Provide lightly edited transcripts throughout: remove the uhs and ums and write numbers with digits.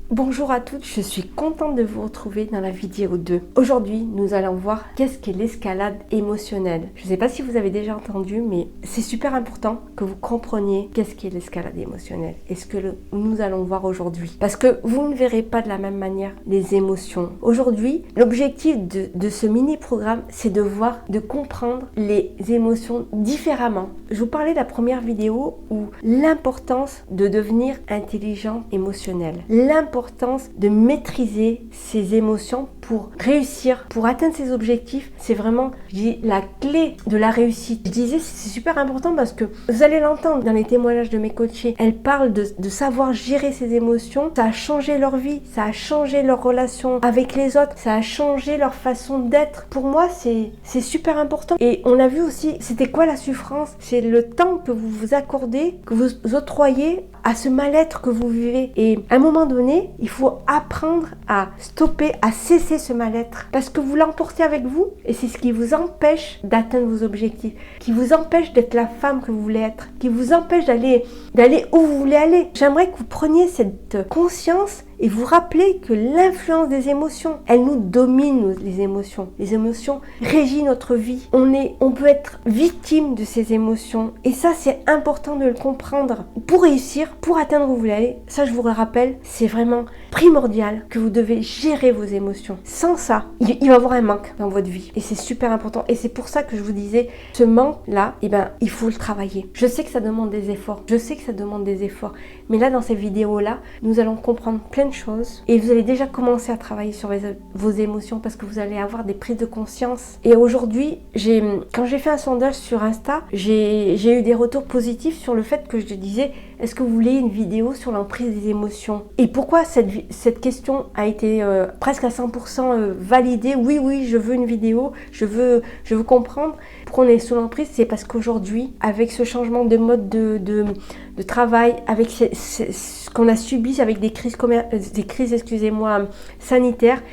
Bonjour à toutes, je suis contente de vous retrouver dans la vidéo 2. Aujourd'hui, nous allons voir qu'est-ce qu'est l'escalade émotionnelle. Je ne sais pas si vous avez déjà entendu, mais c'est super important que vous compreniez qu'est-ce qu'est l'escalade émotionnelle et ce que nous allons voir aujourd'hui. Parce que vous ne verrez pas de la même manière les émotions. Aujourd'hui, l'objectif de ce mini-programme, c'est de comprendre les émotions différemment. Je vous parlais de la première vidéo où l'importance de devenir intelligent émotionnel. L'importance de maîtriser ses émotions pour réussir, pour atteindre ses objectifs, c'est vraiment, je dis, la clé de la réussite. Je disais, c'est super important parce que vous allez l'entendre dans les témoignages de mes coachés. Elles parlent de savoir gérer ses émotions. Ça a changé leur vie, ça a changé leur relation avec les autres, ça a changé leur façon d'être. Pour moi, c'est super important. Et on a vu aussi, c'était quoi la souffrance? C'est le temps que vous vous accordez, que vous octroyez à ce mal-être que vous vivez. Et à un moment donné, il faut apprendre à stopper, à cesser ce mal-être. Parce que vous l'emportez avec vous et c'est ce qui vous empêche d'atteindre vos objectifs, qui vous empêche d'être la femme que vous voulez être, qui vous empêche d'aller où vous voulez aller. J'aimerais que vous preniez cette conscience et vous rappelez que l'influence des émotions, elle nous domine, les émotions. Les émotions régissent notre vie. On peut être victime de ces émotions. Et ça, c'est important de le comprendre. Pour réussir, pour atteindre où vous voulez aller, ça, je vous le rappelle, c'est vraiment primordial que vous devez gérer vos émotions. Sans ça, il va y avoir un manque dans votre vie. Et c'est super important. Et c'est pour ça que je vous disais, ce manque-là, il faut le travailler. Je sais que ça demande des efforts. Mais là, dans ces vidéos-là, nous allons comprendre plein de choses et vous allez déjà commencer à travailler sur vos émotions parce que vous allez avoir des prises de conscience. Et aujourd'hui, quand j'ai fait un sondage sur Insta, j'ai eu des retours positifs sur le fait que je disais, est-ce que vous voulez une vidéo sur l'emprise des émotions? Et pourquoi cette question a été presque à 100% validée? Oui, je veux une vidéo, je veux comprendre pourquoi on est sous l'emprise. C'est parce qu'aujourd'hui, avec ce changement de mode de travail, avec ce qu'on a subi, avec des crises sanitaires,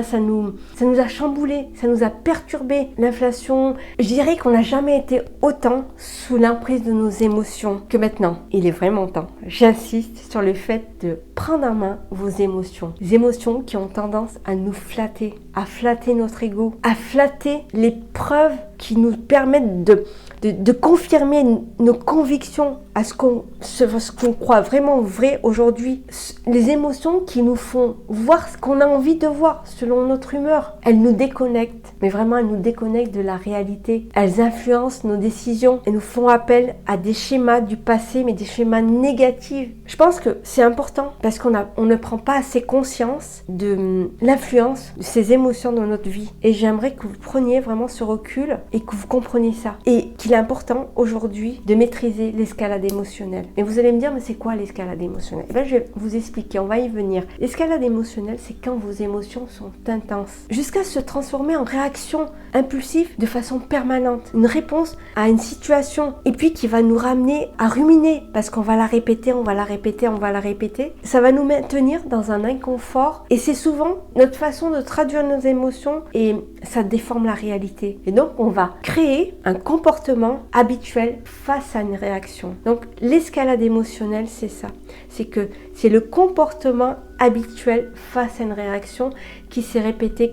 ça nous a chamboulé, ça nous a perturbé. L'inflation, je dirais qu'on n'a jamais été autant sous l'emprise de nos émotions que maintenant. Il est vraiment temps. J'insiste sur le fait de prendre en main vos émotions. Les émotions qui ont tendance à nous flatter, à flatter notre ego, à flatter les preuves qui nous permettent de confirmer nos convictions à ce qu'on croit vraiment vrai aujourd'hui. Les émotions qui nous font voir ce qu'on a envie de voir selon notre humeur. Elles nous déconnectent, mais vraiment elles nous déconnectent de la réalité. Elles influencent nos décisions et nous font appel à des schémas du passé, mais des schémas négatifs. Je pense que c'est important parce qu'on ne prend pas assez conscience de l'influence de ces émotions dans notre vie. Et j'aimerais que vous preniez vraiment ce recul et que vous compreniez ça. Et qu'il est important aujourd'hui de maîtriser l'escalade émotionnelle. Et vous allez me dire, mais c'est quoi l'escalade émotionnelle? Je vais vous expliquer, on va y venir. L'escalade émotionnelle, c'est quand vos émotions sont intenses, jusqu'à se transformer en réaction impulsive de façon permanente. Une réponse à une situation, et puis qui va nous ramener à ruminer, parce qu'on va la répéter. Ça va nous maintenir dans un inconfort, et c'est souvent notre façon de traduire nos émotions, et ça déforme la réalité. Et donc, on va créer un comportement habituel face à une réaction. Donc, l'escalade émotionnelle, c'est ça. C'est le comportement habituel face à une réaction qui s'est répétée.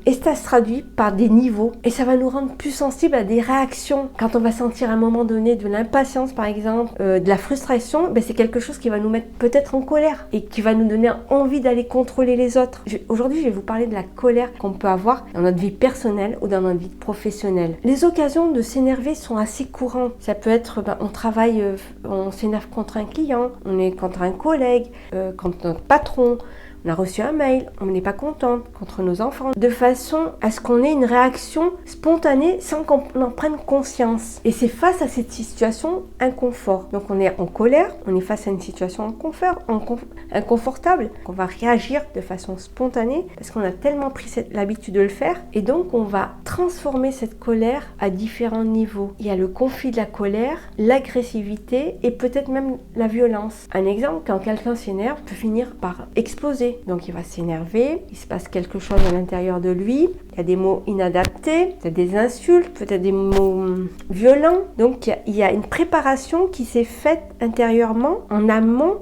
Et ça se traduit par des niveaux et ça va nous rendre plus sensibles à des réactions. Quand on va sentir à un moment donné de l'impatience par exemple, de la frustration, c'est quelque chose qui va nous mettre peut-être en colère et qui va nous donner envie d'aller contrôler les autres. Aujourd'hui, je vais vous parler de la colère qu'on peut avoir dans notre vie personnelle ou dans notre vie professionnelle. Les occasions de s'énerver sont assez courantes. Ça peut être, on travaille, on s'énerve contre un client, on est contre un collègue, contre notre patron, on a reçu un mail, on n'est pas contente, contre nos enfants, de façon à ce qu'on ait une réaction spontanée sans qu'on en prenne conscience. Et c'est face à cette situation inconfort. Donc on est en colère, on est face à une situation inconfortable, qu'on va réagir de façon spontanée parce qu'on a tellement pris l'habitude de le faire. Et donc on va transformer cette colère à différents niveaux. Il y a le conflit de la colère, l'agressivité et peut-être même la violence. Un exemple, quand quelqu'un s'énerve, peut finir par exploser. frustré, donc il va s'énerver, il se passe quelque chose à l'intérieur de lui, il y a des mots inadaptés, peut-être des insultes, peut-être des mots violents. Donc il y a une préparation qui s'est faite intérieurement, en amont,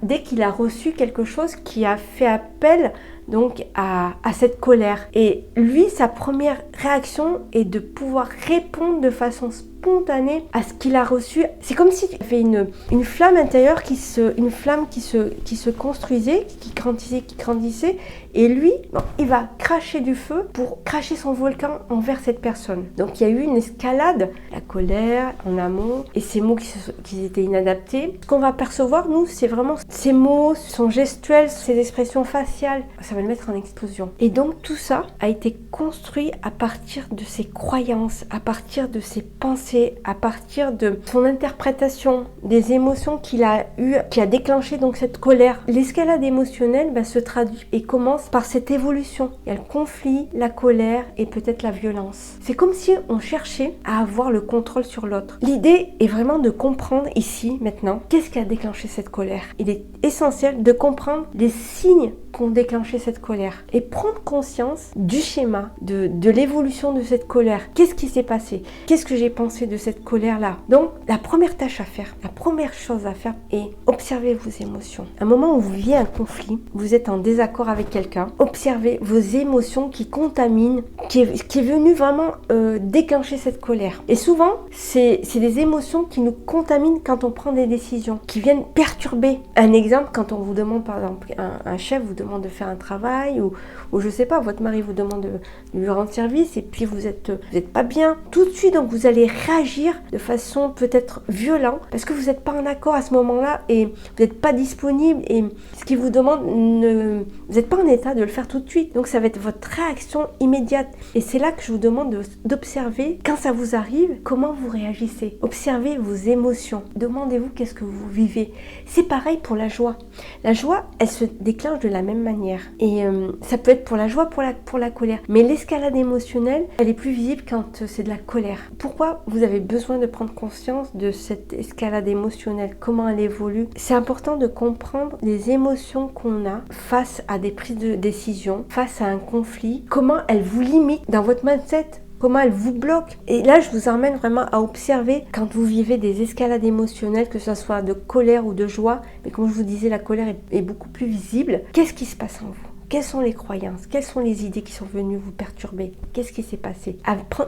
dès qu'il a reçu quelque chose qui a fait appel donc à cette colère. Et lui, sa première réaction est de pouvoir répondre de façon spontanée à ce qu'il a reçu. C'est comme s'il y avait une flamme intérieure qui se construisait, qui grandissait, et lui, il va cracher du feu pour cracher son volcan envers cette personne. Donc il y a eu une escalade, la colère en amont, et ces mots qui étaient inadaptés. Ce qu'on va percevoir, nous, c'est vraiment ces mots, son gestuel, ses expressions faciales. Ça va le mettre en explosion. Et donc tout ça a été construit à partir de ses croyances, à partir de ses pensées, à partir de son interprétation, des émotions qu'il a eues, qui a déclenché donc cette colère. L'escalade émotionnelle se traduit et commence par cette évolution. Il y a le conflit, la colère et peut-être la violence. C'est comme si on cherchait à avoir le contrôle sur l'autre. L'idée est vraiment de comprendre ici, maintenant, qu'est-ce qui a déclenché cette colère. Il est essentiel de comprendre les signes qui ont déclenché cette colère et prendre conscience du schéma, de l'évolution de cette colère. Qu'est-ce qui s'est passé? Qu'est-ce que j'ai pensé de cette colère-là? Donc, la première tâche à faire, la première chose à faire est observer vos émotions. À un moment où vous vivez un conflit, vous êtes en désaccord avec quelqu'un, observez vos émotions qui contaminent, qui est venu vraiment déclencher cette colère. Et souvent, c'est des émotions qui nous contaminent quand on prend des décisions, qui viennent perturber. Un exemple, quand on vous demande, par exemple, un chef vous demande de faire un travail, ou je sais pas, votre mari vous demande de lui rendre service, et puis vous êtes pas bien. Tout de suite, donc vous allez réagir de façon peut-être violente, parce que vous n'êtes pas en accord à ce moment-là, et vous n'êtes pas disponible, et ce qu'il vous demande, vous n'êtes pas en état de le faire tout de suite. Donc ça va être votre réaction immédiate. Et c'est là que je vous demande d'observer, quand ça vous arrive, comment vous réagissez. Observez vos émotions. Demandez-vous qu'est-ce que vous vivez. C'est pareil pour la joie. La joie, elle se déclenche de la même manière. Et ça peut être pour la joie, pour la colère. Mais l'escalade émotionnelle, elle est plus visible quand c'est de la colère. Pourquoi vous avez besoin de prendre conscience de cette escalade émotionnelle? Comment elle évolue? C'est important de comprendre les émotions qu'on a face à des prises de décision, face à un conflit. Comment elles vous limitent dans votre mindset? Comment elle vous bloque. Et là, je vous emmène vraiment à observer quand vous vivez des escalades émotionnelles, que ce soit de colère ou de joie. Mais comme je vous disais, la colère est beaucoup plus visible. Qu'est-ce qui se passe en vous? Quelles sont les croyances? Quelles sont les idées qui sont venues vous perturber? Qu'est-ce qui s'est passé?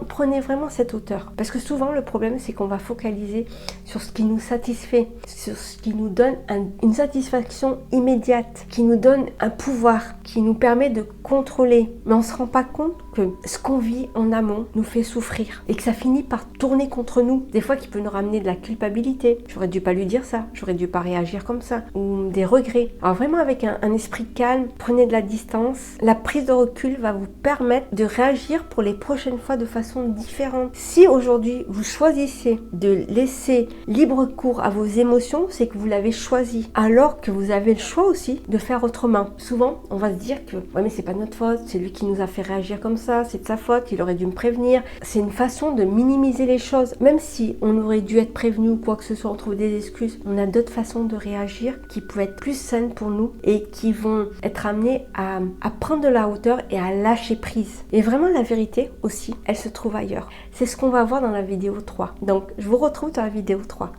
Prenez vraiment cette hauteur. Parce que souvent, le problème, c'est qu'on va focaliser sur ce qui nous satisfait, sur ce qui nous donne une satisfaction immédiate, qui nous donne un pouvoir, qui nous permet de contrôler. Mais on ne se rend pas compte que ce qu'on vit en amont nous fait souffrir et que ça finit par tourner contre nous. Des fois, qui peut nous ramener de la culpabilité. J'aurais dû pas lui dire ça. J'aurais dû pas réagir comme ça. Ou des regrets. Alors vraiment, avec un esprit calme, prenez de la distance. La prise de recul va vous permettre de réagir pour les prochaines fois de façon différente. Si aujourd'hui vous choisissez de laisser libre cours à vos émotions, c'est que vous l'avez choisi. Alors que vous avez le choix aussi de faire autrement. Souvent, on va se dire que ouais, mais c'est pas notre faute, c'est lui qui nous a fait réagir comme ça, c'est de sa faute, il aurait dû me prévenir. C'est une façon de minimiser les choses. Même si on aurait dû être prévenu ou quoi que ce soit, on trouve des excuses. On a d'autres façons de réagir qui peuvent être plus saines pour nous et qui vont être amenées à prendre de la hauteur et à lâcher prise. Et vraiment, la vérité aussi, elle se trouve ailleurs. C'est ce qu'on va voir dans la vidéo 3. Donc, je vous retrouve dans la vidéo 3.